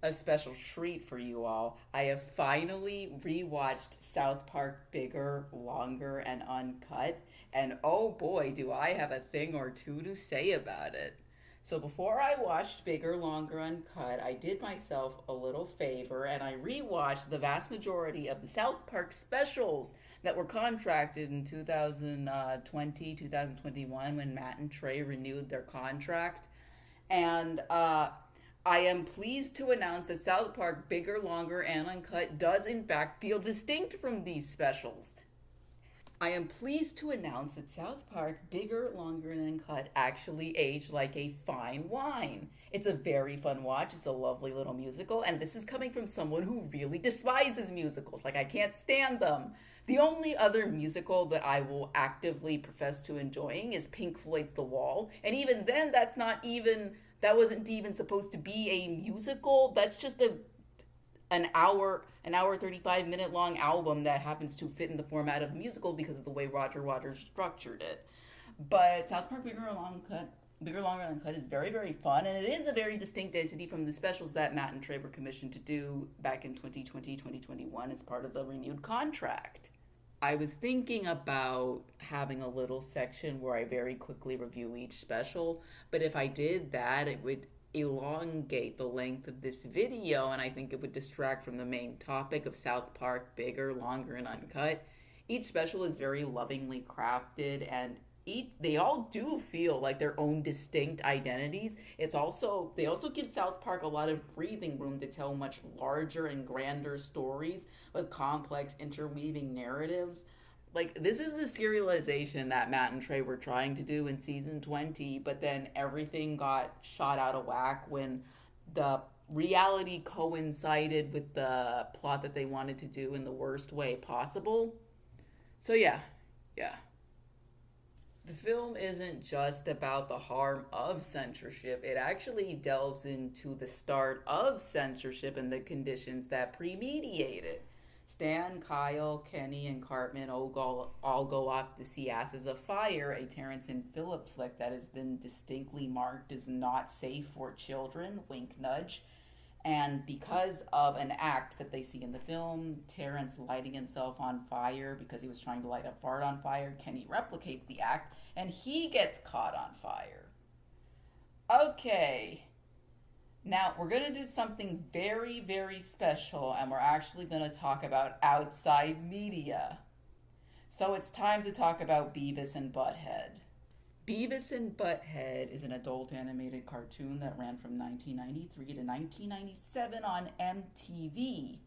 A special treat for you all. I have finally rewatched South Park Bigger, Longer, and Uncut, and oh boy, do I have a thing or two to say about it. So before I watched Bigger, Longer, Uncut, I did myself a little favor and I rewatched the vast majority of the South Park specials that were contracted in 2020, 2021 when Matt and Trey renewed their contract. And I am pleased to announce that South Park Bigger, Longer, and Uncut does in fact feel distinct from these specials. I am pleased to announce that South Park Bigger, Longer, and Uncut actually aged like a fine wine. It's a very fun watch, it's a lovely little musical, and this is coming from someone who really despises musicals. Like, I can't stand them. The only other musical that I will actively profess to enjoying is Pink Floyd's The Wall, and even then, that wasn't even supposed to be a musical. That's just an hour 35-minute long album that happens to fit in the format of a musical because of the way Roger Waters structured it. But South Park Bigger, Longer, and Uncut is very, very fun, and it is a very distinct entity from the specials that Matt and Trey were commissioned to do back in 2020, 2021 as part of the renewed contract. I was thinking about having a little section where I very quickly review each special, but if I did that, it would elongate the length of this video, and I think it would distract from the main topic of South Park Bigger, Longer, and Uncut. Each special is very lovingly crafted, and they all do feel like their own distinct identities. They also give South Park a lot of breathing room to tell much larger and grander stories with complex interweaving narratives. Like, this is the serialization that Matt and Trey were trying to do in season 20, but then everything got shot out of whack when the reality coincided with the plot that they wanted to do in the worst way possible. So yeah. The film isn't just about the harm of censorship, it actually delves into the start of censorship and the conditions that pre-mediate it. Stan, Kyle, Kenny, and Cartman all go off to see Asses of Fire, a Terrence and Phillip flick that has been distinctly marked as not safe for children, wink nudge. And because of an act that they see in the film, Terrence lighting himself on fire because he was trying to light a fart on fire, Kenny replicates the act and he gets caught on fire. Okay. Now, we're going to do something very, very special, and we're actually going to talk about outside media. So it's time to talk about Beavis and Butthead. Beavis and Butthead is an adult animated cartoon that ran from 1993 to 1997 on MTV.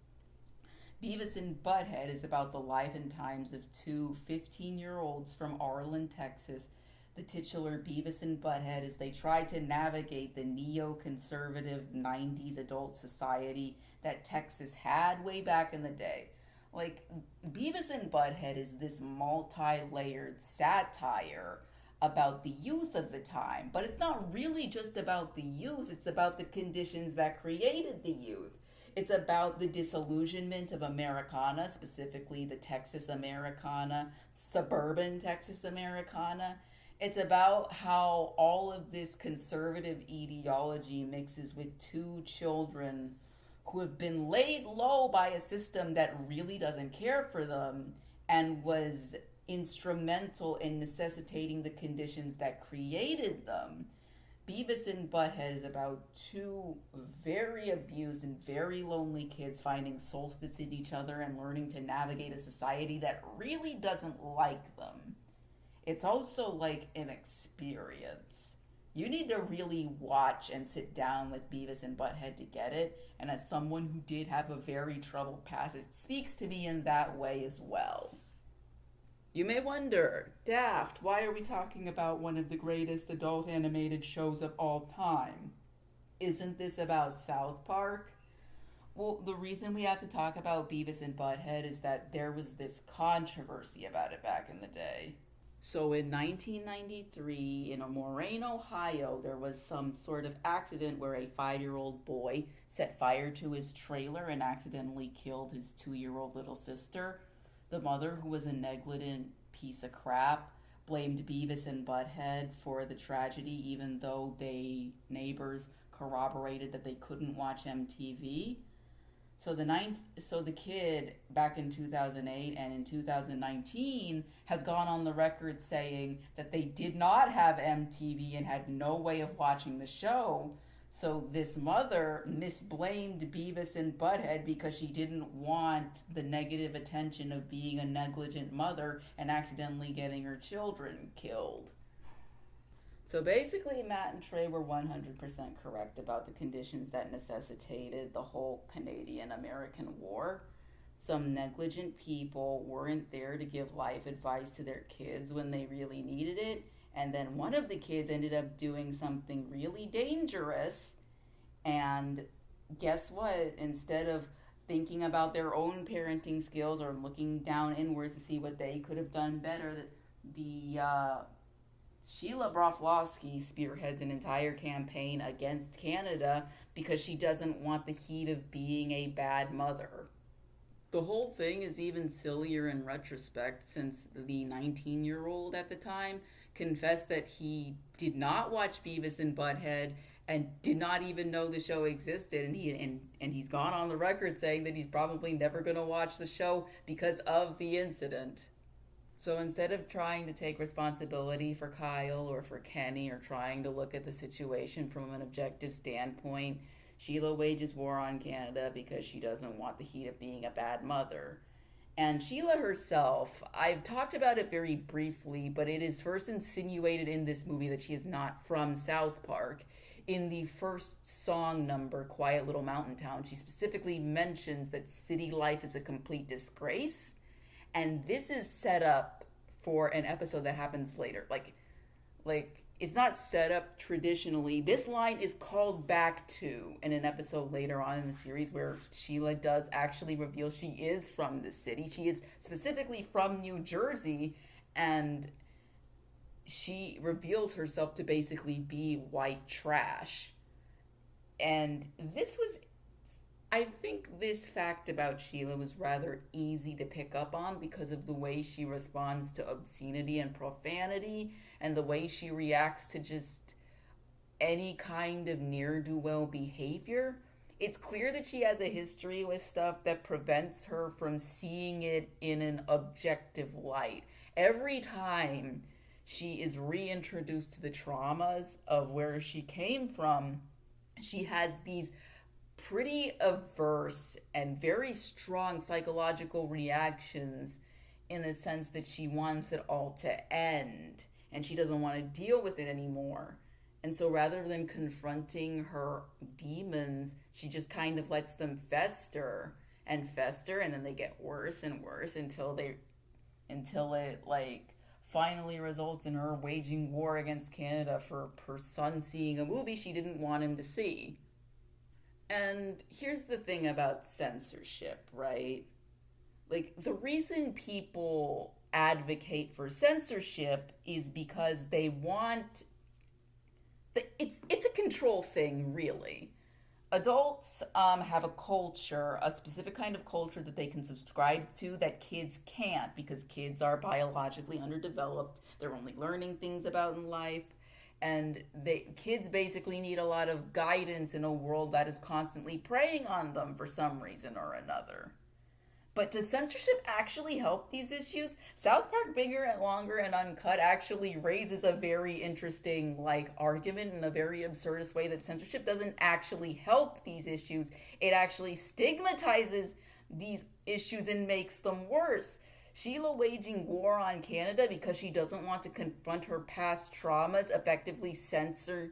Beavis and Butthead is about the life and times of two 15-year-olds from Arlen, Texas, the titular Beavis and Butthead, as they try to navigate the neoconservative 90s adult society that Texas had way back in the day. Like, Beavis and Butthead is this multi-layered satire about the youth of the time, but it's not really just about the youth, it's about the conditions that created the youth. It's about the disillusionment of Americana, specifically the Texas Americana, suburban Texas Americana. It's about how all of this conservative ideology mixes with two children who have been laid low by a system that really doesn't care for them and was instrumental in necessitating the conditions that created them. Beavis and Butthead is about two very abused and very lonely kids finding solstice in each other and learning to navigate a society that really doesn't like them. It's also like an experience. You need to really watch and sit down with Beavis and Butthead to get it, and as someone who did have a very troubled past, it speaks to me in that way as well. You may wonder, Daft, why are we talking about one of the greatest adult animated shows of all time? Isn't this about South Park? Well, the reason we have to talk about Beavis and Butthead is that there was this controversy about it back in the day. So in 1993, in Moraine, Ohio, there was some sort of accident where a 5-year-old boy set fire to his trailer and accidentally killed his 2-year-old little sister. The mother, who was a negligent piece of crap, blamed Beavis and Butthead for the tragedy, even though they, neighbors, corroborated that they couldn't watch MTV. So the kid back in 2008 and in 2019 has gone on the record saying that they did not have MTV and had no way of watching the show. So this mother misblamed Beavis and Butthead because she didn't want the negative attention of being a negligent mother and accidentally getting her children killed. So basically, Matt and Trey were 100% correct about the conditions that necessitated the whole Canadian-American War. Some negligent people weren't there to give life advice to their kids when they really needed it, and then one of the kids ended up doing something really dangerous, and guess what? Instead of thinking about their own parenting skills or looking down inwards to see what they could have done better, the Sheila Broflovsky spearheads an entire campaign against Canada because she doesn't want the heat of being a bad mother. The whole thing is even sillier in retrospect since the 19-year-old at the time confessed that he did not watch Beavis and Butthead and did not even know the show existed, and he's gone on the record saying that he's probably never going to watch the show because of the incident. So instead of trying to take responsibility for Kyle or for Kenny or trying to look at the situation from an objective standpoint, Sheila wages war on Canada because she doesn't want the heat of being a bad mother. And Sheila herself, I've talked about it very briefly, but it is first insinuated in this movie that she is not from South Park. In the first song number, Quiet Little Mountain Town, she specifically mentions that city life is a complete disgrace. And this is set up for an episode that happens later. Like it's not set up traditionally. This line is called back to in an episode later on in the series where Sheila does actually reveal she is from the city. She is specifically from New Jersey, and she reveals herself to basically be white trash. And I think this fact about Sheila was rather easy to pick up on because of the way she responds to obscenity and profanity and the way she reacts to just any kind of ne'er-do-well behavior. It's clear that she has a history with stuff that prevents her from seeing it in an objective light. Every time she is reintroduced to the traumas of where she came from, she has these pretty averse and very strong psychological reactions in the sense that she wants it all to end and she doesn't want to deal with it anymore. And so rather than confronting her demons, she just kind of lets them fester, and then they get worse and worse until it finally results in her waging war against Canada for her son seeing a movie she didn't want him to see. And here's the thing about censorship, right? The reason people advocate for censorship is because they want... It's a control thing, really. Adults have a culture, a specific kind of culture that they can subscribe to that kids can't because kids are biologically underdeveloped. They're only learning things about in life. And kids basically need a lot of guidance in a world that is constantly preying on them for some reason or another. But does censorship actually help these issues? South Park Bigger and Longer and Uncut actually raises a very interesting argument in a very absurdist way that censorship doesn't actually help these issues. It actually stigmatizes these issues and makes them worse. Sheila waging war on Canada because she doesn't want to confront her past traumas, effectively censoring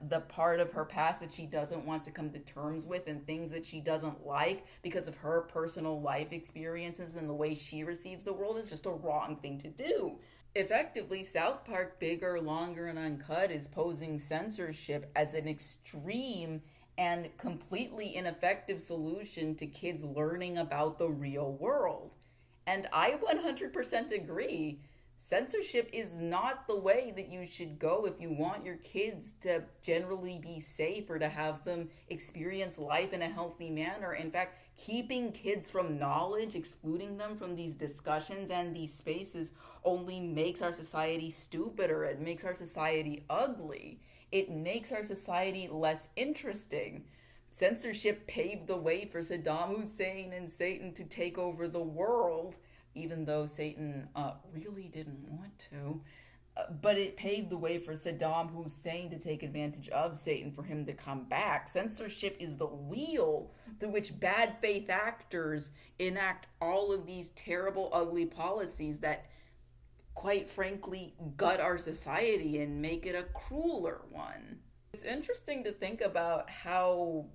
the part of her past that she doesn't want to come to terms with and things that she doesn't like because of her personal life experiences and the way she receives the world is just a wrong thing to do. Effectively, South Park Bigger, Longer, and Uncut is posing censorship as an extreme and completely ineffective solution to kids learning about the real world. And I 100% agree. Censorship is not the way that you should go if you want your kids to generally be safe or to have them experience life in a healthy manner. In fact, keeping kids from knowledge, excluding them from these discussions and these spaces, only makes our society stupider. It makes our society ugly. It makes our society less interesting. Censorship paved the way for Saddam Hussein and Satan to take over the world, even though Satan really didn't want to. But it paved the way for Saddam Hussein to take advantage of Satan for him to come back. Censorship is the wheel through which bad faith actors enact all of these terrible, ugly policies that, quite frankly, gut our society and make it a crueler one. It's interesting to think about how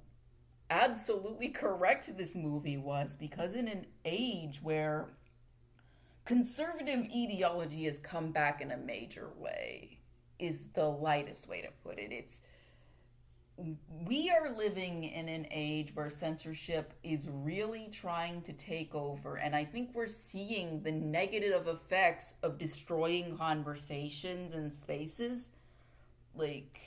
absolutely correct this movie was, because in an age where conservative ideology has come back in a major way, is the lightest way to put it. We are living in an age where censorship is really trying to take over, and I think we're seeing the negative effects of destroying conversations and spaces. Like,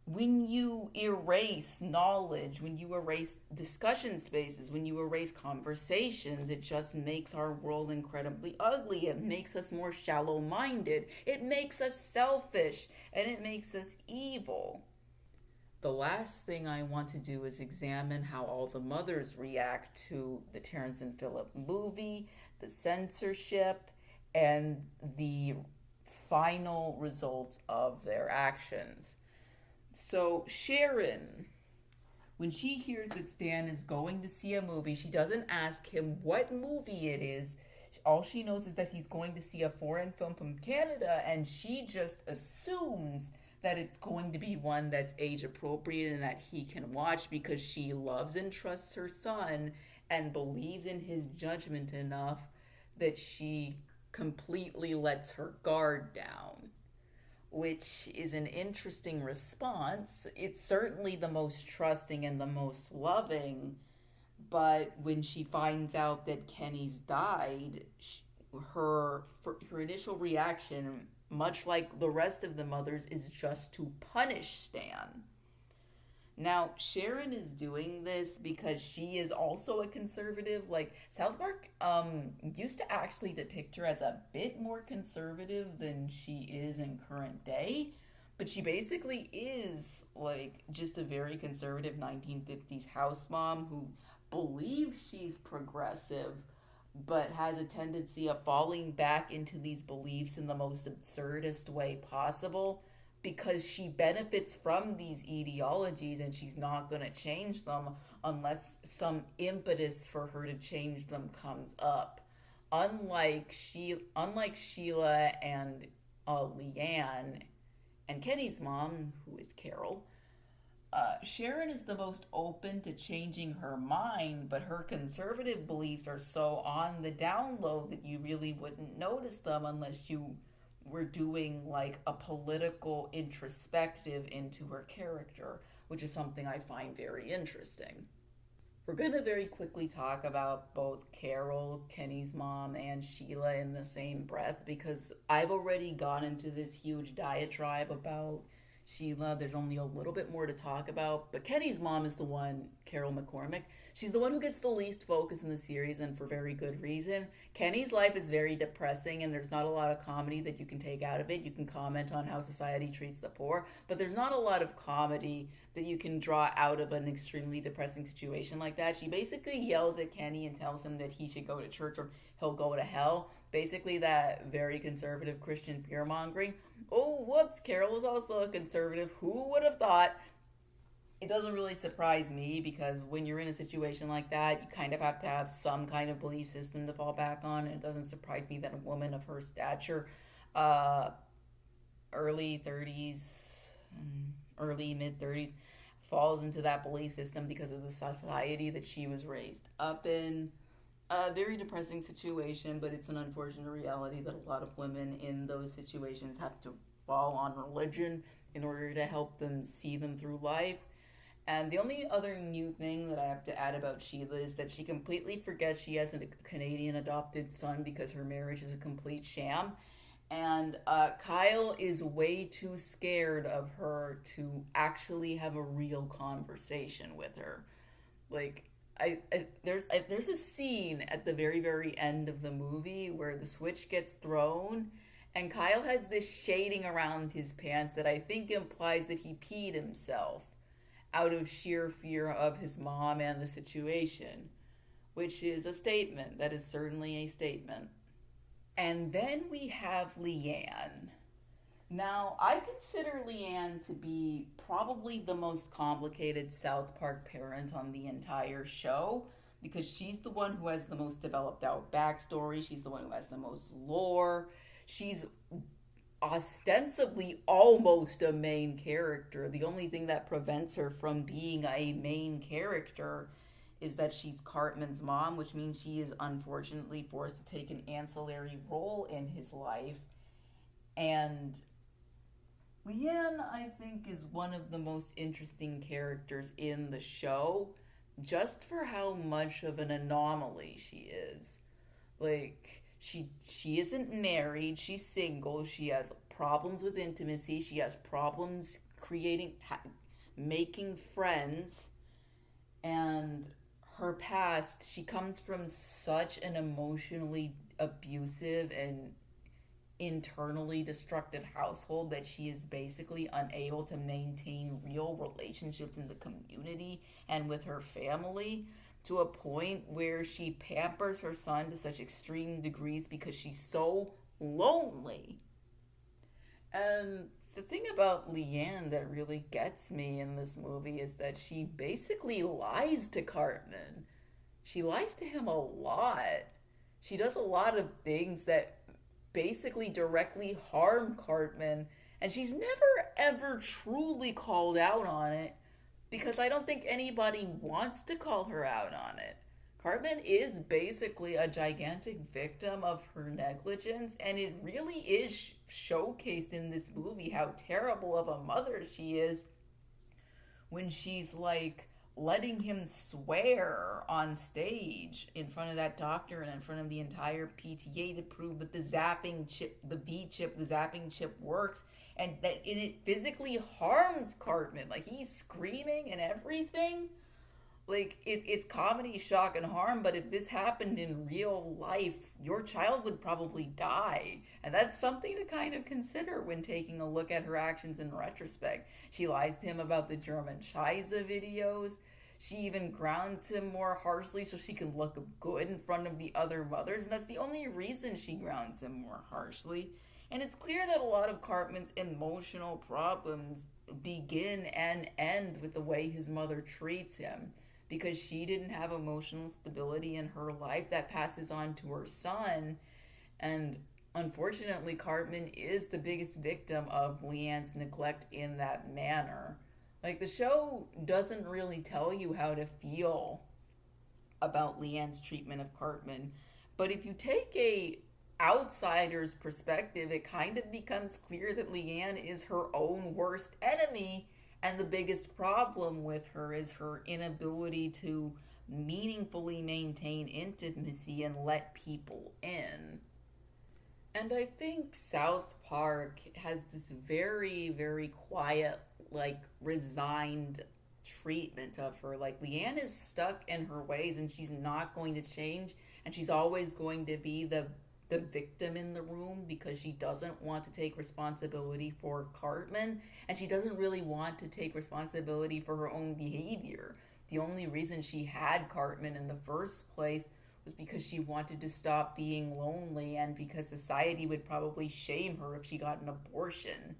when you erase knowledge, when you erase discussion spaces, when you erase conversations, it just makes our world incredibly ugly. It makes us more shallow-minded. It makes us selfish, and it makes us evil. The last thing I want to do is examine how all the mothers react to the Terrence and Phillip movie, the censorship, and the final results of their actions. So Sharon, when she hears that Stan is going to see a movie, she doesn't ask him what movie it is. All she knows is that he's going to see a foreign film from Canada, and she just assumes that it's going to be one that's age appropriate and that he can watch, because she loves and trusts her son and believes in his judgment enough that she completely lets her guard down, which is an interesting response. It's certainly the most trusting and the most loving, but when she finds out that Kenny's died, her initial reaction, much like the rest of the mothers, is just to punish Stan. Now, Sharon is doing this because she is also a conservative. Like, South Park used to actually depict her as a bit more conservative than she is in current day. But she basically is, like, just a very conservative 1950s house mom who believes she's progressive, but has a tendency of falling back into these beliefs in the most absurdist way possible, because she benefits from these ideologies and she's not going to change them unless some impetus for her to change them comes up. Unlike Sheila and Leanne and Kenny's mom, who is Carol, Sharon is the most open to changing her mind, but her conservative beliefs are so on the down low that you really wouldn't notice them unless you were doing like a political introspective into her character, which is something I find very interesting. We're going to very quickly talk about both Carol, Kenny's mom, and Sheila in the same breath, because I've already gone into this huge diatribe about Sheila. There's only a little bit more to talk about, but Kenny's mom is the one, Carol McCormick. She's the one who gets the least focus in the series, and for very good reason. Kenny's life is very depressing, and there's not a lot of comedy that you can take out of it. You can comment on how society treats the poor, but there's not a lot of comedy that you can draw out of an extremely depressing situation like that. She basically yells at Kenny and tells him that he should go to church or he'll go to hell. Basically that very conservative Christian fear-mongering. Oh, whoops, Carol is also a conservative. Who would have thought? It doesn't really surprise me, because when you're in a situation like that, you kind of have to have some kind of belief system to fall back on. And it doesn't surprise me that a woman of her stature, early 30s, early mid-30s, falls into that belief system because of the society that she was raised up in. A very depressing situation, but it's an unfortunate reality that a lot of women in those situations have to fall on religion in order to help them see them through life. And the only other new thing that I have to add about Sheila is that she completely forgets she has a Canadian adopted son because her marriage is a complete sham. And Kyle is way too scared of her to actually have a real conversation with her. Like, there's a scene at the very end of the movie where the switch gets thrown, and Kyle has this shading around his pants that I think implies that he peed himself out of sheer fear of his mom and the situation, which is a statement. That is certainly a statement. And then we have Leanne. Now, I consider Leanne to be probably the most complicated South Park parent on the entire show because she's the one who has the most developed out backstory. She's the one who has the most lore. She's ostensibly almost a main character. The only thing that prevents her from being a main character is that she's Cartman's mom, which means she is unfortunately forced to take an ancillary role in his life. And Leanne, I think, is one of the most interesting characters in the show, just for how much of an anomaly she is. Like, she isn't married, she's single, she has problems with intimacy, she has problems making friends, and her past, she comes from such an emotionally abusive and internally destructive household that she is basically unable to maintain real relationships in the community and with her family, to a point where she pampers her son to such extreme degrees because she's so lonely. And the thing about Leanne that really gets me in this movie is that she basically lies to Cartman. She lies to him a lot. She does a lot of things that basically directly harm Cartman, and she's never ever truly called out on it because I don't think anybody wants to call her out on it. Cartman is basically a gigantic victim of her negligence, and it really is showcased in this movie how terrible of a mother she is when she's like letting him swear on stage in front of that doctor and in front of the entire PTA to prove that the zapping chip, the V chip, the zapping chip works, and that it physically harms Cartman. Like, he's screaming and everything. Like, it's comedy, shock, and harm, but if this happened in real life, your child would probably die. And that's something to kind of consider when taking a look at her actions in retrospect. She lies to him about the German Scheisse videos. She even grounds him more harshly so she can look good in front of the other mothers, and that's the only reason she grounds him more harshly. And it's clear that a lot of Cartman's emotional problems begin and end with the way his mother treats him, because she didn't have emotional stability in her life that passes on to her son. And unfortunately, Cartman is the biggest victim of Leanne's neglect in that manner. Like, the show doesn't really tell you how to feel about Leanne's treatment of Cartman, but if you take a outsider's perspective, it kind of becomes clear that Leanne is her own worst enemy, and the biggest problem with her is her inability to meaningfully maintain intimacy and let people in. And I think South Park has this very, very quiet, like, resigned treatment of her. Like, Leanne is stuck in her ways and she's not going to change, and she's always going to be the victim in the room because she doesn't want to take responsibility for Cartman, and she doesn't really want to take responsibility for her own behavior. The only reason she had Cartman in the first place was because she wanted to stop being lonely and because society would probably shame her if she got an abortion.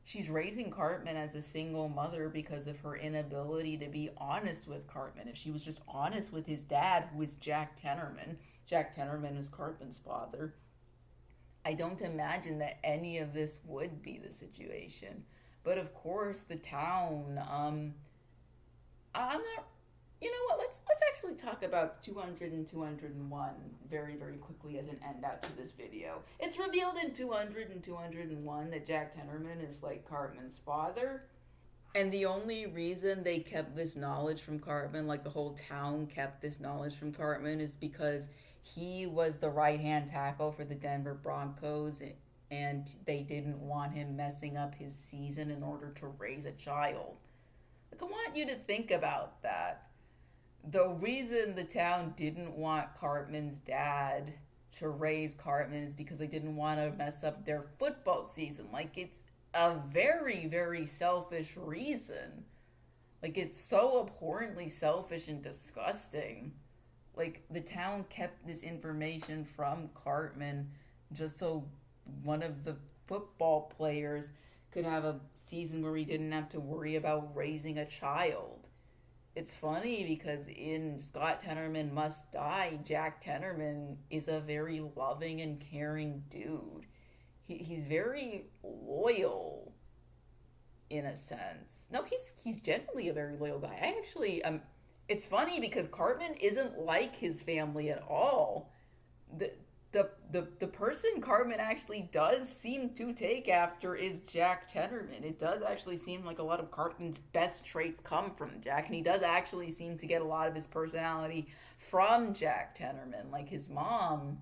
She's raising Cartman as a single mother because of her inability to be honest with Cartman. If she was just honest with his dad, who is Jack Tennerman is Cartman's father, I don't imagine that any of this would be the situation. But of course, the town, I'm not, you know what, let's actually talk about 200 and 201 very, very quickly as an end out to this video. It's revealed in 200 and 201 that Jack Tennerman is like Cartman's father. And the only reason they kept this knowledge from Cartman, like the whole town kept this knowledge from Cartman, is because he was the right-hand tackle for the Denver Broncos and they didn't want him messing up his season in order to raise a child. Like, I want you to think about that. The reason the town didn't want Cartman's dad to raise Cartman is because they didn't want to mess up their football season. Like, it's a very, very selfish reason. Like, it's so abhorrently selfish and disgusting. Like, the town kept this information from Cartman just so one of the football players could have a season where he didn't have to worry about raising a child. It's funny because in Scott Tenorman Must Die, Jack Tenorman is a very loving and caring dude. He's very loyal in a sense. No, he's generally a very loyal guy. I actually it's funny because Cartman isn't like his family at all. The person Cartman actually does seem to take after is Jack Tenorman. It does actually seem like a lot of Cartman's best traits come from Jack, and he does actually seem to get a lot of his personality from Jack Tenorman. Like his mom,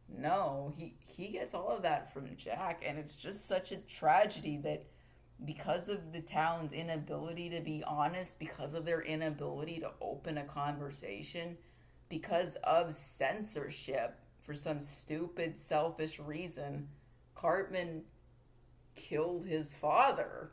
no, he gets all of that from Jack, and it's just such a tragedy that because of the town's inability to be honest, because of their inability to open a conversation, because of censorship, for some stupid, selfish reason, Cartman killed his father.